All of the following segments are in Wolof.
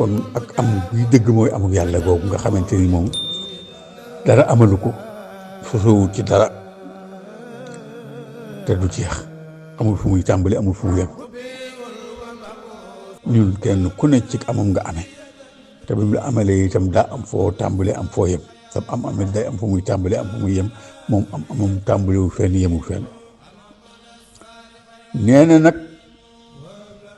kon ak am buy dëgg mooy amul yàlla googu nga xamante ni moom dara amalu ko sosowul ci dara te du jeex amul fu muy tàmbali amul fu mu yem ñun kenn ku ne ci amam nga amee te bi mu la amalee itam daa am foo tàmbali am foo yem sam am amee day am fu muy tàmbali am fu muy yem moom am amam tàmbaliwul fenn yemul fenn nee na nag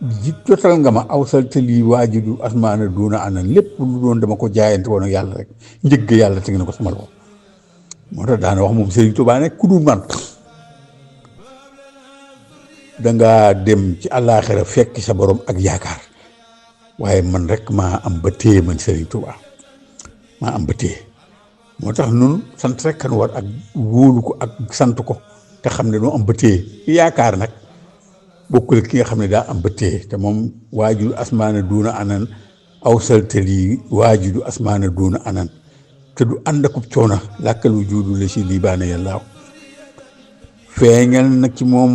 ji jotal nga ma aw saltali waajidu asmaana duuna anan lépp lu doon dama ko jaayante woon ak yàlla rek njëgg yàlla teg na ko sama loxo moo tax daana wax moom Serigne Touba ne ku dul man dangaa dem ci àllaaxira fekk sa borom ak yaakaar waaye man rek maa am ba téye man Serigne Touba maa am ba téye moo tax nun sant rek kan war ak wóolu ko ak sant ko te xam ne doo am ba téye yaakaar nag bokkul ki nga xam ne daa am ba téye te moom waajur asmaana duuna anan aw saltali waajudu asmaana duuna anan te du ànd akub coona làkkalu juudu la si libaane yàllaaw feeñal nag ci moom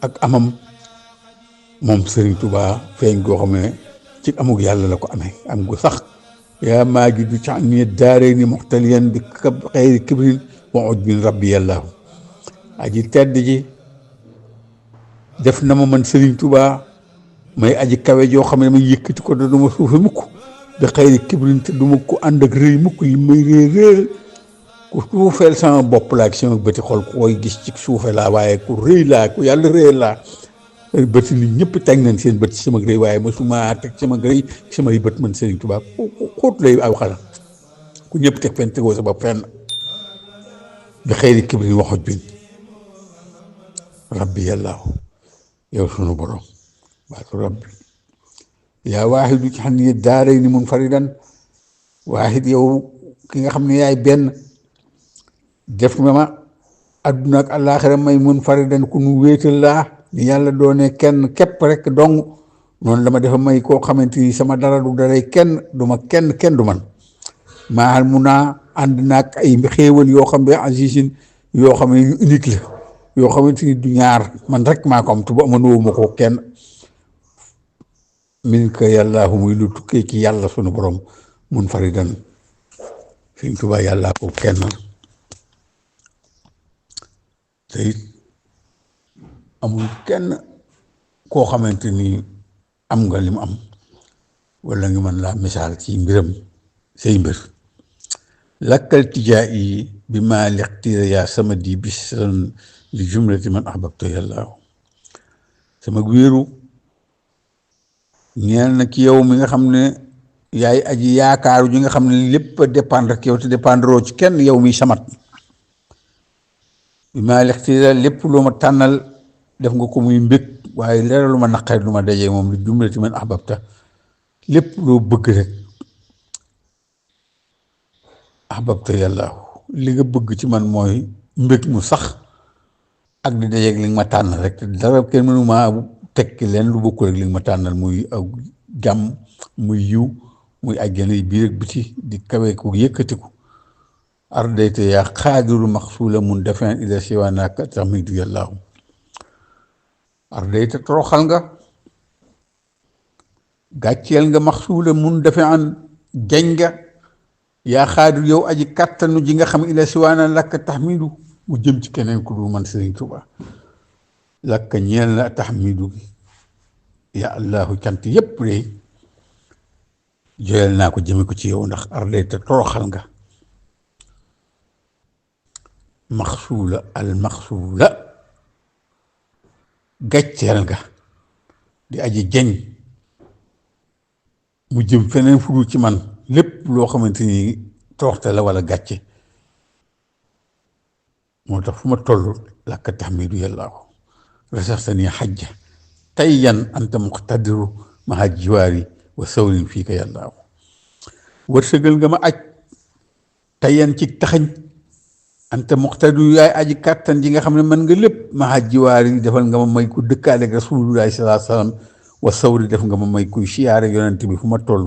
ak amam moom Serigne Touba feeñ goo xam ne ci amug yàlla la ko amee am gu sax yaa maajidu ca ni daaree ni muxtaliyan bi xayri kibrin wa ujbin rabbi yàllaaw aji tedd ji def na ma man Serigne Touba may aji kawe joo xam ne may yëkkati ko da duma suufe mukk bi xayri kibrin te duma ko ànd ak rëy mukk li may réer ku suufeel sama bopp laa ak sama bëti xol ku koy gis ci suufe laa waaye ku rëy laa ku yàlla rëy laa bëti nit ñëpp teg nañ seen bët ci sama rëy waaye mosuma teg sama rëy ci samay bët man Serigne Touba xóot lay aw xala ku ñëpp teg fenn tegoo sa bopp fenn bi xayri kibrin wa ujbin rabbi yàllaahu yow sunu borom baatu rabbi yaa waaxidu ci xam ne daaray ni munfaridan waaxid yow ki nga xam ne yaay benn def nga ma adduna ak àllaaxira may munfaridan ku nu wéetal laa ni yàlla doone kenn képp rek dong noonu la ma defa may koo xamante ni sama dara du daray kenn du ma kenn du man maaxal mu naa ànd naag ay xéewal yoo xam ne azisin yoo xam ne yu unique la yoo xamante ni du ñaar man rek maa ko am te bu amoon ma ko kenn min ka yàllaahu muy lu tukkee ci yàlla sunu borom mun faridan Sëñ Tuubaa yàllaa ko kenn te it amul kenn koo xamante ni am nga li mu am wala nga mën laa misaal ci mbiram say mbir lakkal tijaa yi bi maa lextira yaa sama di bis li jumlati man ahbabtu yàllaahu sama wéeru ñeel na ci yow mi nga xam ne yaay aji yaakaaru ji nga xam ne lépp a dépendre ak yow te dépendre ci kenn yow mi samat bi maa lextira lépp lu ma tànnal def nga ko muy mbég waaye leera lu ma naqari lu ma dajee moom li jumlati man ahbabta lépp loo bëgg rek ahbabta yàllaahu li nga bëgg ci man mooy mbég mu sax ak di dajeeg li nga ma tànn rek dara kenn mënu maa tekki leen lu bokkul rek li nga ma tànnal muy aw jàmm muy yiw muy àjjana yi biir ak biti di kawe ko yëkkatiku ardayte yaa xaadiru maxsuula mun defin ila siwaanaaka tamidu yàllaahu ardayte toroxal nga gàcceel nga maxsuula mun defin jañ nga yaa xaadir yow aji kàttanu ji nga xam ila siwaana lakka taxmidu mu jëm ci keneen ku dul man Serigne Touba lakka ñeel na taxmidu gi ya allahu cant yépp de joyal naa ko jëme ko ci yow ndax ardayte toroxal nga maxsuula al maxsuula gàcceel nga di aji jañ mu jëm feneen fu dul ci man lépp loo xamante ni toroxte la wala gàcce moo tax fu ma toll lakka taxmidu yàllaahu rasaxtani xajja tayyan anta muqtadiru maha jiwaari wa sawrin fii ka yàllaahu wërsëgal nga ma aj tayyan ci taxañ anta muqtadiru yaay aji kàttan ji nga xam ne mën nga lépp maha jiwaari defal nga ma may ku dëkkaaleeg rasulullahi salaa salaam wa sawri def nga ma may kuy siyaare yonent bi fu ma toll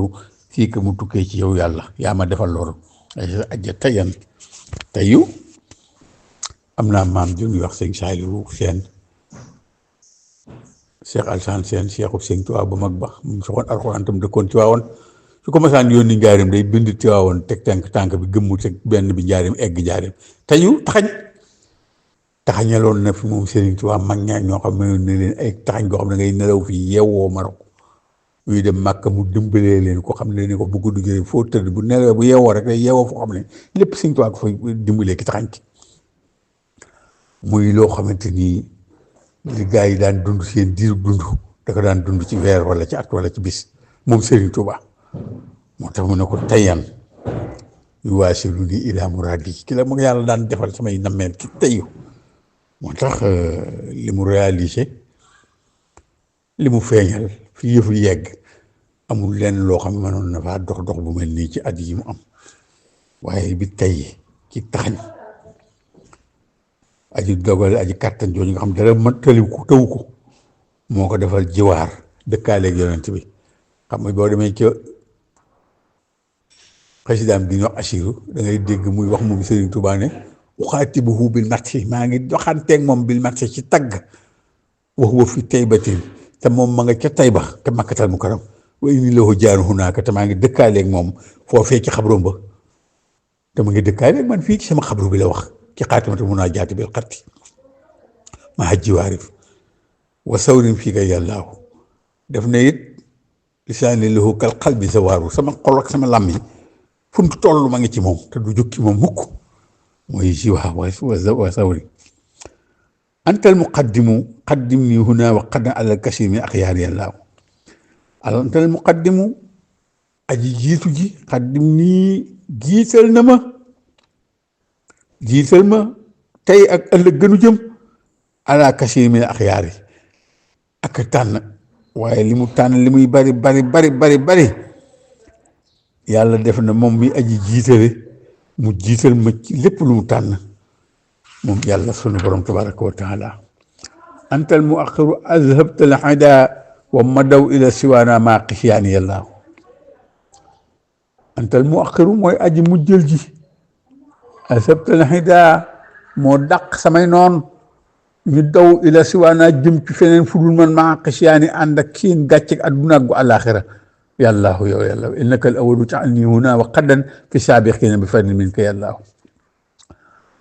fii ka mu tukkee ci yow yàlla yaa ma defal loolu ajja tayyan tayu am naa maam ju ñuy wax sëñ Saaliwu Seen Cheikh Alsaan Seen Cheikhu Sëñ Tuubaa bu mag ba mu soxoon alxuraan tam dëkkoon ci waawoon su ko masaan yónni njaarim day bind Tiwaawoon teg tànk bi gëmmu teg benn bi njaarim egg njaarim te ñu taxañaloon na fi moom Serigne Touba mag ñaa ñoo xam ne leen ay taxañ goo xam ne ngay nelaw fii yeewoo Maroc ñuy dem Màkka mu dimbalee leen ko xam ne ni ko bu gudd gi foo tëdd bu nelawee bu yeewoo rek day yeewoo foo xam ne lépp Serigne Touba ko fa dimbalee ki taxañ ki muy loo xamante ni li gars yi daan dund seen diiru dund da ko daan dund ci weer wala ci at wala ci bis moom Serigne Touba moo tax mu ne ko tayyan yu waasilu ni ilaa muraadi ki la mu yàlla daan defal samay nammeel ki tayyu moo tax li mu réalisé li mu feeñal fi yëfu yegg amul lenn loo xam ne mënoon na faa dox bu mel nii ci at yi mu am waaye bi tey ci taxañ aji dogal aji kàttan jooju nga xam dara ma tëliw ko taw ko moo ko defal jiwaar dëkkaaleeg yonent bi xam nga boo demee ca xasidaam bi ñu wax asiru da ngay dégg muy wax moom Serigne Touba ne uxaatibuhu bil matxi maa ngi doxanteeg moom bil matxi ci tagg wa huwa fi taybatin te moom ma nga ca Tayba te Makkatal Mukarram wa inni lahu jaaru hunaaka te maa ngi dëkkaaleeg moom foofee ci xabroom ba te ma ngi dëkkaaleeg man fii ci sama xabru bi la wax ci xaatimatu munaajaati bil xatti ma hajji waarif wa sawrin fii ka yàllaahu def na it lisaani lahu kal qalbi sa waaru sama xol ak sama làmmiñ fu mu toll ma ngi ci moom te du jukki moom mukk mooy jiwa wa sawri antal muqaddimu qaddim nii huna wa qaddan alal kasir min axyaar yàllaahu antal muqaddimu aji jiitu ji qaddim nii jiital ma tey ak ëllëg gënu jëm ala kasir min axyaar yi ak tànn waaye li mu tànn li muy bari yàlla def na moom mi aji jiitale mu jiital ma ci lépp lu mu tànn moom yàlla sunu borom tabaraka wa taala antal mu axiru azhabta al hada wa madaw ila siwaana maa xisyaani yàlla antal mu axiru mooy aji mujjël ji azhabta al hada moo dàq samay noon ñu daw ila siwaana jëm ci feneen fu dul man maa xisyaani ànd ak kiin gàcce adduna gu àllaaxira yàllaahu yow yàlla innaka al awalu ja'alni huna wa qaddan fi saabiqiina bi fadlin minka yàllaahu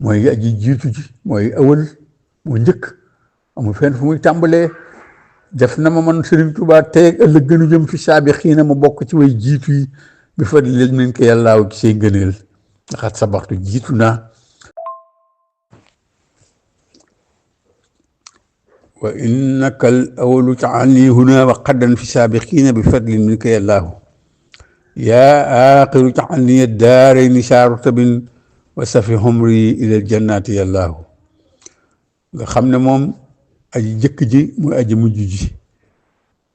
mooy aji jiitu ji mooy awal moo njëkk amul fenn fu muy tàmbalee def na ma man Serigne Touba tey ak ëllëg gënu jëm fi saabiqiina ma bokk ci way jiitu yi bi fadlin minka yàllaahu ci say ngëneel ndaxat sabaxtu jiitu naa wa innaka al awalu ja'alni huna wa qaddan fi saabiqiina bi fadlin minka yàllaahu yaa aaxiru ja'alni daarayni saarutabin wa safi humri ilal jannaati yàllaahu nga xam ne moom aji jëkk ji mooy aji mujj ji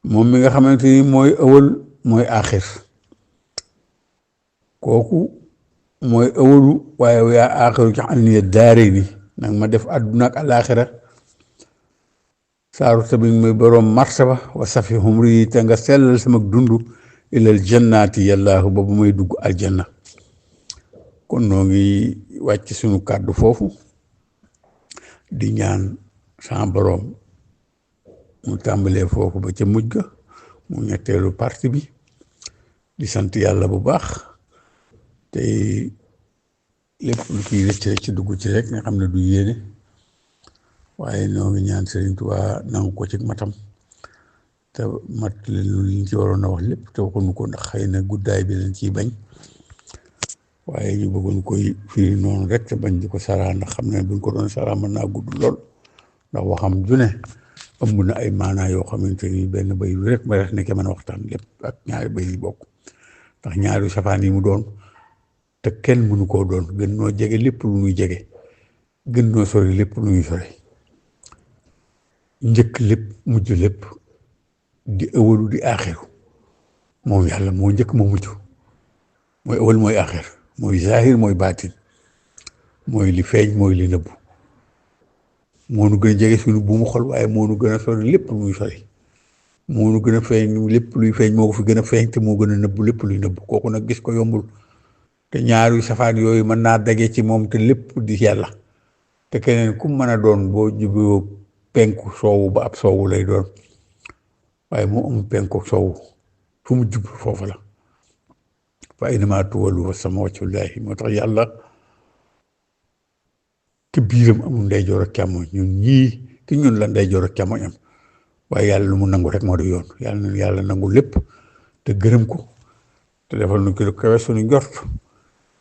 moom mi nga xamante ni mooy awal mooy aaxir kooku mooy awalu waaye yaa aaxiru ja'alni daarayni nag ma def àdduna ak alaaxira saaru tamit muy boroom martaba wa safi humri te nga sellal sama dund ilal jannaati yàllaahu ba bu may dugg aljanna kon noo ngi wàcc suñu kàddu foofu di ñaan sama boroom mu tàmbalee foofu ba ca mujj ga mu ñetteelu parti bi di sant yàlla bu baax te lépp lu ciy rëcc ci dugg ci rek nga xam ne du yéene waaye noo ngi ñaan Serigne Touba nangu ko ci matam te mat lu liñ ci waroon a wax lépp te waxuñu ko ndax xëy na guddaay bi lañ ciy bañ waaye ñu bëggoon koy firi noonu rek te bañ di ko saraa ndax xam ne buñ ko doon saraa mën naa gudd lool ndax waxam ju ne ëmb na ay maanaa yoo xamante ni benn bay bi rek ba rek nekkee mën a waxtaan lépp ak ñaari bay yi bokk ndax ñaari safaan yi mu doon te kenn mënu koo doon gën noo jege lépp lu ñuy jege gën noo sori lépp lu ñuy sori njëkk lépp mujj lépp di ëwalu di aaxiru moom yàlla moo njëkk moo mujj mooy ëwal mooy aaxir mooy zahir mooy baatin mooy li feeñ mooy li nëbbu moo nu gën a jege suñu bu mu xol waaye moo nu gën a sori lépp lu muy sori moo nu gën a feeñ lépp luy feeñ moo ko fi gën a feeñ te moo gën a nëbbu lépp luy nëbbu kooku nag gis ko yombul te ñaari safaan yooyu mën naa dage ci moom te lépp di yàlla te keneen ku mën a doon boo juboo penku soowu ba ab soowu lay doon waaye moo amul penku soowu fu mu jub foofu la fa aynamaa tuwallu fa sama wajhullaahi moo tax yàlla te biiram amul ndeyjoor ak càmmoñ ñun ñii ki ñun la ndeyjoor ak càmmoñ am waaye yàlla lu mu nangu rek moo di yoon yàlla nangu lépp te gërëm ko te defal nu ko kawe suñu njort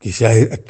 ci saahir ak